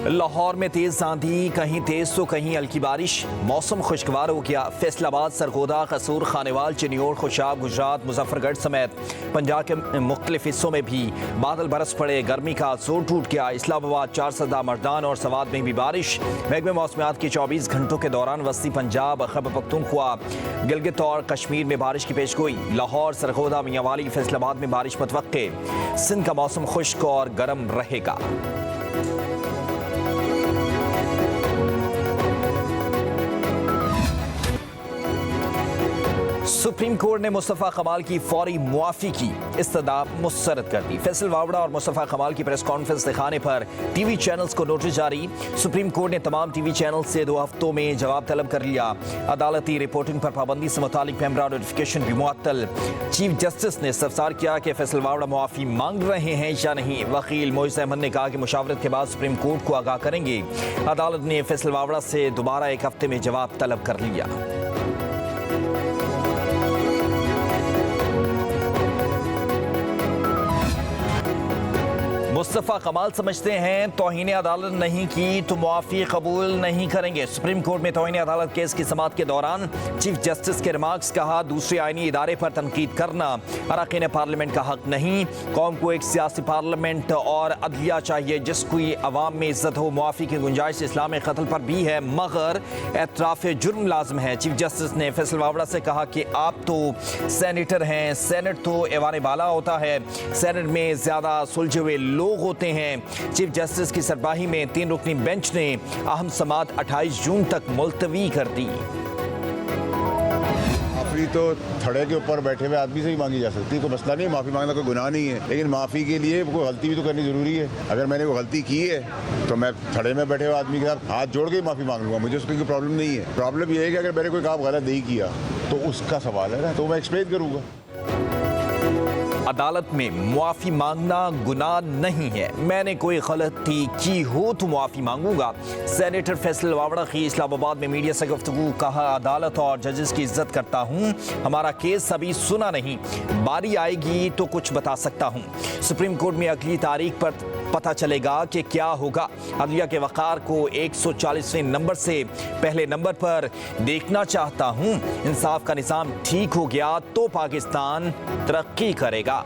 लाहौर में तेज आंधी, कहीं तेज तो कहीं हल्की बारिश। मौसम खुशगवार हो गया। फैसलाबाद, सरगोदा, कसूर, खानेवाल, चिन्योर, खुशाब, गुजरात, मुजफ्फरगढ़ समेत पंजाब के मुख्तलिफ हिस्सों में भी बादल बरस पड़े। गर्मी का जोर टूट गया। इस्लामाबाद, चारसदा, मर्दान और सवात में भी बारिश। महकमे मौसमियात के 24 घंटों के दौरान वस्ती पंजाब, खैबर पख्तूनख्वा, गिलगित और कश्मीर में बारिश की पेशगोई। लाहौर, सरगोदा, मियांवाली, फैसलाबाद में बारिश मुतवक्के। सिंध का मौसम खुश्क और गर्म रहेगा। सुप्रीम कोर्ट ने मुस्तफ़ा कमाल की फौरी मुआफ़ी की इस्तदा मुस्तरद कर दी। फैसल वावड़ा और मुस्तफ़ा कमाल की प्रेस कॉन्फ्रेंस दिखाने पर टीवी चैनल्स को नोटिस जारी। सुप्रीम कोर्ट ने तमाम टीवी चैनल्स से 2 हफ्तों में जवाब तलब कर लिया। अदालती रिपोर्टिंग पर पाबंदी से मुतालिक पैमरा नोटिफिकेशन भी मुअत्तल। चीफ जस्टिस ने इस्तफसार किया कि फैसल वावड़ा मुआफ़ी मांग रहे हैं या नहीं। वकील मोइज़ अहमद ने कहा कि मुशावरत के बाद सुप्रीम कोर्ट को आगाह करेंगे। अदालत ने फैसल वावड़ा से दोबारा 1 हफ्ते में जवाब तलब कर लिया। मुस्तफ़ा कमाल समझते हैं तौहीन अदालत नहीं की तो मुआफ़ी कबूल नहीं करेंगे। सुप्रीम कोर्ट में तौहीन अदालत केस की समाअत के दौरान चीफ जस्टिस के रिमार्क्स। कहा, दूसरे आईनी इदारे पर तनकीद करना अरकान पार्लियामेंट का हक नहीं। कौम को एक सियासी पार्लियामेंट और अदलिया चाहिए जिसकी अवाम में इज्जत हो। मुआफ़ी की गुंजाइश इस्लाम कत्ल पर भी है मगर एतराफ़ जुर्म लाजम है। चीफ जस्टिस ने फैसल वावड़ा से कहा कि आप तो सेनेटर हैं, सेनेट तो ऐवान बाला होता है, सेनेट में ज़्यादा सुलझे हुए लोग होते हैं। चीफ जस्टिस की सरबराही में 3 रुकनी बेंच ने अहम समाअत 28 जून तक मुलतवी कर दी। माफ़ी तो थड़े के ऊपर बैठे हुए आदमी से ही मांगी जा सकती है, कोई मसला नहीं है। माफ़ी मांगना कोई गुनाह नहीं है, लेकिन माफ़ी के लिए कोई गलती भी तो करनी ज़रूरी है। अगर मैंने कोई गलती की है तो मैं थड़े में बैठे हुए आदमी के साथ हाथ जोड़ के ही माफ़ी मांग लूँगा, मुझे उसकी कोई प्रॉब्लम नहीं है। प्रॉब्लम ये है कि अगर मैंने कोई काम गलत नहीं किया तो उसका सवाल है ना, तो मैं एक्सप्लेन करूँगा। अदालत में मुआफ़ी मांगना गुनाह नहीं है। मैंने कोई गलती की हो तो मुआफ़ी मांगूंगा। सेनेटर फैसल वावड़ा की इस्लामाबाद में मीडिया से गुफ्तगू। कहा, अदालत और जजेस की इज्जत करता हूँ, हमारा केस अभी सुना नहीं, बारी आएगी तो कुछ बता सकता हूँ। सुप्रीम कोर्ट में अगली तारीख पर पता चलेगा कि क्या होगा। अदलिया के वक़ार को 140वें नंबर से पहले नंबर पर देखना चाहता हूँ। इंसाफ का निज़ाम ठीक हो गया तो पाकिस्तान तरक्की करेगा।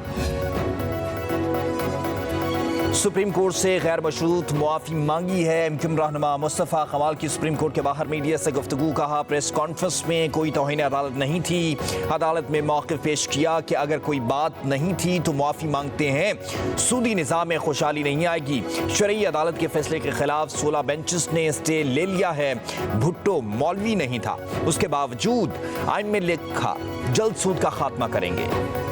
सुप्रीम कोर्ट से गैर मशरूत मुआफ़ी मांगी है। एमक्यूएम रहनुमा मुस्तफ़ा कमाल की सुप्रीम कोर्ट के बाहर मीडिया से गुफ्तगू। कहा, प्रेस कॉन्फ्रेंस में कोई तौहीन अदालत नहीं थी। अदालत में मौक़िफ़ पेश किया कि अगर कोई बात नहीं थी तो मुआफ़ी मांगते हैं। सूदी निज़ाम में खुशहाली नहीं आएगी। शरई अदालत के फैसले के खिलाफ 16 बेंचेस ने स्टे ले लिया है। भुट्टो मौलवी नहीं था, उसके बावजूद आइन में लिखा जल्द सूद का खात्मा करेंगे।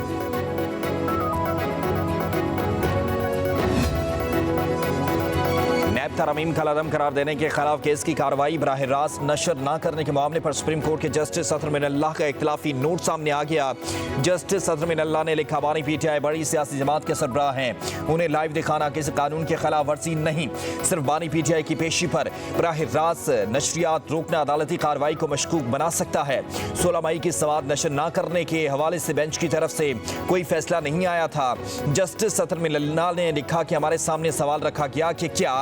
तरमीम का लदम करार देने के खिलाफ केस की कार्रवाई बराह रास्त नशर न करने के मामले पर सुप्रीम कोर्ट के जस्टिस सदर मिनल्लाह का इख्तिलाफी नोट सामने आ गया। जस्टिस सदर मिनल्लाह ने लिखा, बानी पीटीआई बड़ी सियासी जमात के सरबराह हैं, उन्हें लाइव दिखाना किसी कानून के खिलाफ वर्जी नहीं। सिर्फ बानी पीटीआई की पेशी पर बराह रास्त नशरियात रोकना अदालती कार्रवाई को मशकूक बना सकता है। 16 मई की समाअत नशर न करने के हवाले से बेंच की तरफ से कोई फैसला नहीं आया था। जस्टिस सदर मिनल्लाह ने लिखा कि हमारे सामने सवाल रखा गया कि क्या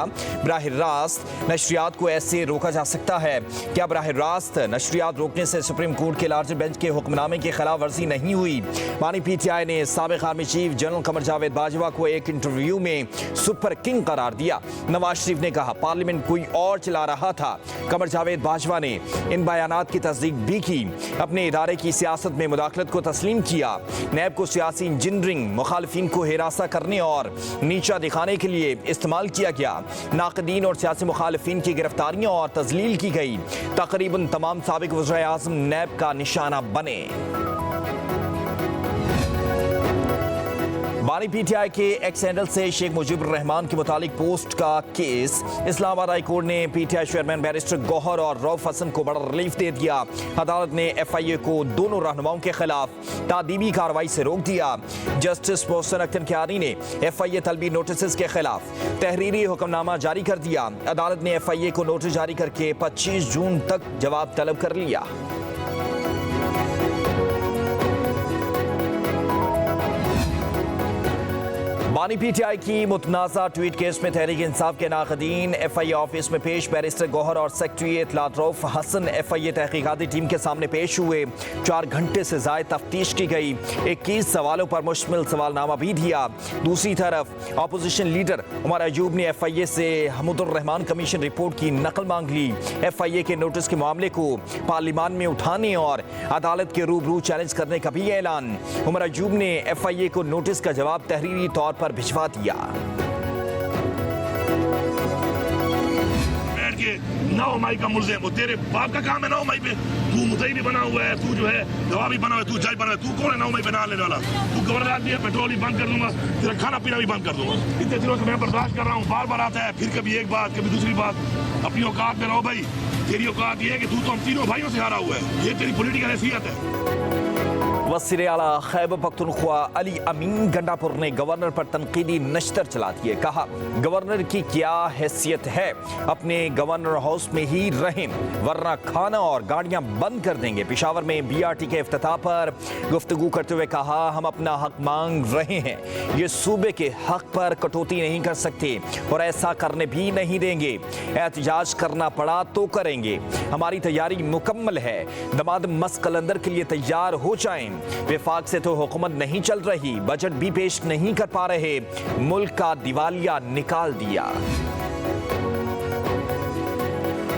बराह रास्त नशरियात को ऐसे रोका जा सकता है? क्या बराह रास्त नशरियात रोकने से सुप्रीम कोर्ट के लार्जर बेंच के हुक्मनामे की खिलाफ वर्जी नहीं हुई? बानी पीटीआई ने साबिक army chief general Qamar Javed Bajwa को एक इंटरव्यू में सुपर किंग करार दिया। नवाज शरीफ ने कहा, पार्लियामेंट कोई और चला रहा था। कमर जावेद बाजवा ने इन बयानात की तस्दीक भी की। अपने इदारे की सियासत में मुदाखलत को तस्लीम किया। नैब को सियासी इंजीनियरिंग, मुखालिफिन को हिरासा करने और नीचा दिखाने के लिए इस्तेमाल किया गया। नाक़दीन और सियासी मुखालिफिन की गिरफ्तारियां और तजलील की गई। तकरीबन तमाम साबिक वज़ीर आज़म नैब का निशाना बने। बानी पीटीआई के एक्स हैंडल से शेख मुजीबुर रहमान के मुतालिक पोस्ट का केस। इस्लामाबाद हाई कोर्ट ने पीटीआई चेयरमैन बैरिस्टर गौहर और रऊफ हसन को बड़ा रिलीफ दे दिया। अदालत ने एफआईए को दोनों रहनुमाओं के खिलाफ तादीबी कार्रवाई से रोक दिया। जस्टिस मोहसिन अख्तर कियानी ने एफआईए तलबी नोटिस के खिलाफ तहरीरी हुक्मनामा जारी कर दिया। अदालत ने एफआईए को नोटिस जारी करके 25 जून तक जवाब तलब कर लिया। बानी पीटीआई की मुतनाज़ा ट्वीट केस में तहरीक इंसाफ के नाक़दीन FIA ऑफिस में पेश। बैरिस्टर गौहर और सेक्रेटरी इत्तलात रऊफ हसन FIA तहकीकाती टीम के सामने पेश हुए। 4 घंटे से ज़ायद तफ्तीश की गई। 21 सवालों पर मुश्तमिल सवालनामा भी दिया। दूसरी तरफ अपोजिशन लीडर उमर अयूब ने FIA से हमीदुर्रहमान कमीशन रिपोर्ट की नकल मांग ली। FIA के नोटिस के मामले को पार्लिमान में उठाने और अदालत के रूबरू चैलेंज करने का भी ऐलान। उमर अयूब ने FIA को नोटिस का जवाब तहरीरी तौर पर भिजवा दिया। ना उमाई का मुल्ज़िम वो तेरे बाप का काम है ना उमाई पे। तू मुद्दई भी बना हुआ है, तू जो है गवाह भी बना हुआ है, तू जज बना हुआ है। तू कौन है ना उमाई पे ना लेने वाला? तू गवर्नर आदमी है, पेट्रोल भी बंद कर दूंगा, तेरा खाना पीना भी बंद कर दूंगा। इतने दिनों से मैं बर्दाश्त कर रहा हूँ, बार बार आता है, फिर कभी एक बात कभी दूसरी बात। अपनी औकात में रहो भाई। तेरी औकात ये है कि तू तो हम तीनों भाइयों से हारा हुआ है। ये तेरी पॉलिटिकल हैसियत है। वज़ीर आला खैबर पख्तूनख्वा अली अमीन गंडापुर ने गवर्नर पर तनकीदी नश्तर चला दिए। कहा, गवर्नर की क्या हैसियत है, अपने गवर्नर हाउस में ही रहें वरना खाना और गाड़ियां बंद कर देंगे। पेशावर में BRT के इफ्तिताह पर गुफ्तगू करते हुए कहा, हम अपना हक मांग रहे हैं, ये सूबे के हक पर कटौती नहीं कर सकते और ऐसा करने भी नहीं देंगे। एहतजाज करना पड़ा तो करेंगे, हमारी तैयारी मुकम्मल है। दमाद मस कलंदर के लिए तैयार हो जाएं। विफाक से तो हुकूमत नहीं चल रही, बजट भी पेश नहीं कर पा रहे, मुल्क का दिवालिया निकाल दिया।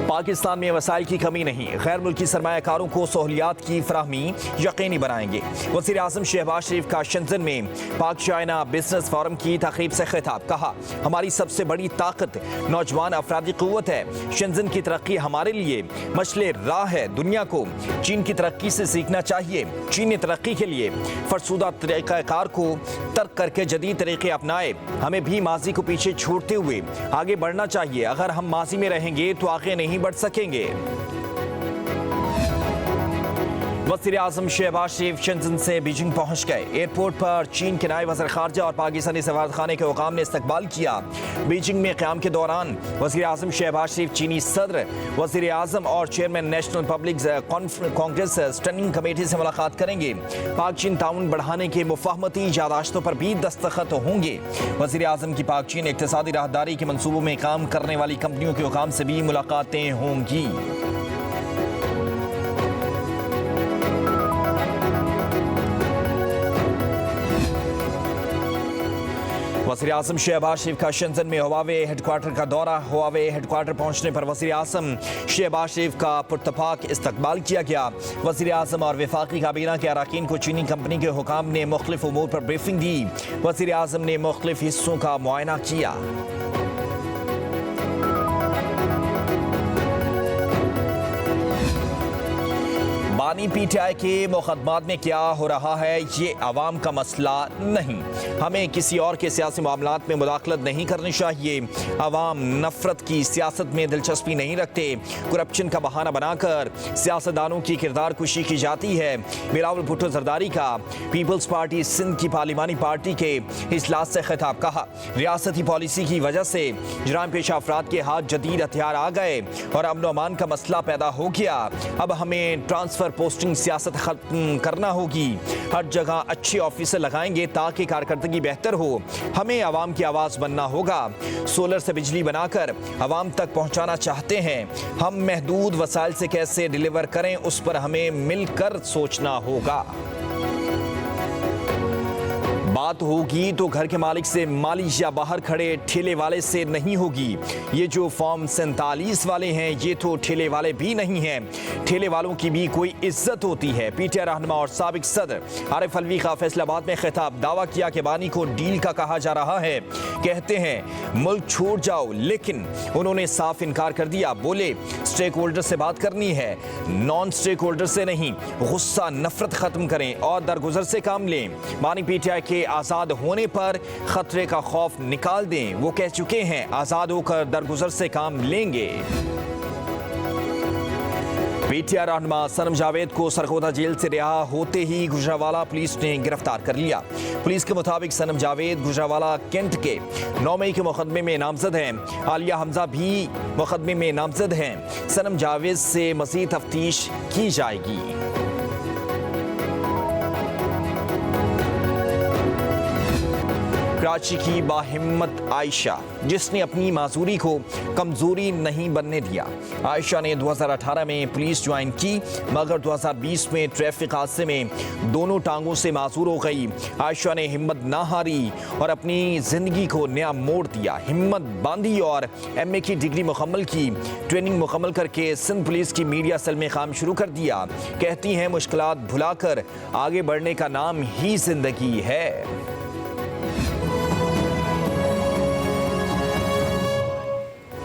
पाकिस्तान में वसाइल की कमी नहीं, गैर मुल्की सरमायाकारों को सहूलियात की फराहमी यकीनी बनाएंगे। वज़ीर आज़म शहबाज शरीफ का शंजन में पाक चाइना बिजनेस फोरम की तकरीब से खिताब। कहा, हमारी सबसे बड़ी ताकत नौजवान अफरादी क़ुव्वत है। शंजन की तरक्की हमारे लिए मशले राह है। दुनिया को चीन की तरक्की से सीखना चाहिए। चीन ने तरक्की के लिए फरसुदा तरीक़ाकार को तर्क करके जदीद तरीक़े अपनाए। हमें भी माजी को पीछे छोड़ते हुए आगे बढ़ना चाहिए। अगर हम माजी में रहेंगे तो आगे नहीं बढ़ सकेंगे। वज़ीर आज़म शहबाज शरीफ शंजन से बीजिंग पहुंच गए। एयरपोर्ट पर चीन के नायब वज़ीर ख़ारजा और पाकिस्तानी सफारतखाने के हुकाम ने इस्तकबाल किया। बीजिंग में क़याम के दौरान वज़ीर आज़म शहबाज शरीफ चीनी सदर, वज़ीर आज़म और chairman national public Congress standing committee से मुलाकात करेंगे। पाक चीन ताउन बढ़ाने के मुफाहमती यादाश्तों पर भी दस्तखत होंगे। वज़ीर आज़म की पाक चीन इक़्तिसादी राहदारी के मनसूबों में काम करने वाली कंपनियों के हुकाम से भी मुलाकातें होंगी। वज़ीर आज़म शहबाज शरीफ का शंजन में हुआवे हेडक्वार्टर का दौरा। हुआवे हेडक्वार्टर पहुंचने पर वज़ीर आज़म शहबाज शरीफ का पुरतफाक इस्तकबाल किया गया। वज़ीर आज़म और वफाकी काबीना के अराकीन को चीनी कंपनी के हुकाम ने मुख्तलिफ उमूर पर ब्रीफिंग दी। वज़ीर आज़म ने मुख्तलिफ हिस्सों का मुआयना किया। बानी पीटीआई के मुकदमात में क्या हो रहा है, ये आवाम का मसला नहीं। हमें किसी और के सियासी मामलात में मुदाखलत नहीं करनी चाहिए। आवाम नफरत की सियासत में दिलचस्पी नहीं रखते। करप्शन का बहाना बनाकर सियासतदानों की किरदार कुशी की जाती है। बिलावल भुट्टो जरदारी का पीपल्स पार्टी सिंध की पार्लिमानी पार्टी के इजलास से खिताब। कहा, रियासती पॉलिसी की वजह से जुराम पेशा अफराद के हाथ जदीद हथियार आ गए और अमन अमान का मसला पैदा हो गया। अब हमें ट्रांसफर पोस्टिंग सियासत खत्म करना होगी। हर जगह अच्छे ऑफिसर लगाएंगे ताकि कारकर्दगी बेहतर हो। हमें आवाम की आवाज़ बनना होगा। सोलर से बिजली बनाकर आवाम तक पहुंचाना चाहते हैं। हम महदूद वसाइल से कैसे डिलीवर करें, उस पर हमें मिलकर सोचना होगा। बात होगी तो घर के मालिक से, मालिक या बाहर खड़े ठेले वाले से नहीं होगी। ये जो फॉर्म 47 वाले हैं, ये तो ठेले वाले भी नहीं हैं। ठेले वालों की भी कोई इज्जत होती है। पीटीआई रहनुमा और साबिक सदर आरिफ अलवी का फैसलाबाद में खिताब। दावा किया कि बानी को डील का कहा जा रहा है। कहते हैं मुल्क छोड़ जाओ, लेकिन उन्होंने साफ इनकार कर दिया। बोले स्टेक होल्डर से बात करनी है, नॉन स्टेक होल्डर से नहीं। गुस्सा नफरत खत्म करें और दरगुजर से काम लें। बानी पीटीआई के आज़ाद होने पर खतरे का खौफ निकाल दें। वो कह चुके हैं आज़ाद होकर दरगुजर से काम लेंगे। पीटीआई रहनुमा सनम जावेद को सरगोदा जेल से रिहा होते ही गुजरावाला पुलिस ने गिरफ्तार कर लिया। पुलिस के मुताबिक सनम जावेद गुजरावाला कैंट के 9 मई के मुकदमे में नामजद हैं। आलिया हमजा भी मुकदमे में नामजद हैं। सनम जावेद से मज़ीद तफ्तीश की जाएगी। कराची की बाहिम्मत आयशा, जिसने अपनी माजूरी को कमजोरी नहीं बनने दिया। आयशा ने 2018 में पुलिस ज्वाइन की, मगर 2020 में ट्रैफिक हादसे में दोनों टांगों से माजूर हो गई। आयशा ने हिम्मत ना हारी और अपनी जिंदगी को नया मोड़ दिया। हिम्मत बांधी और MA की डिग्री मुकम्मल की। ट्रेनिंग मुकम्मल करके सिंध पुलिस की मीडिया सेल में काम शुरू कर दिया। कहती हैं मुश्किलात भुलाकर आगे बढ़ने का नाम ही जिंदगी है।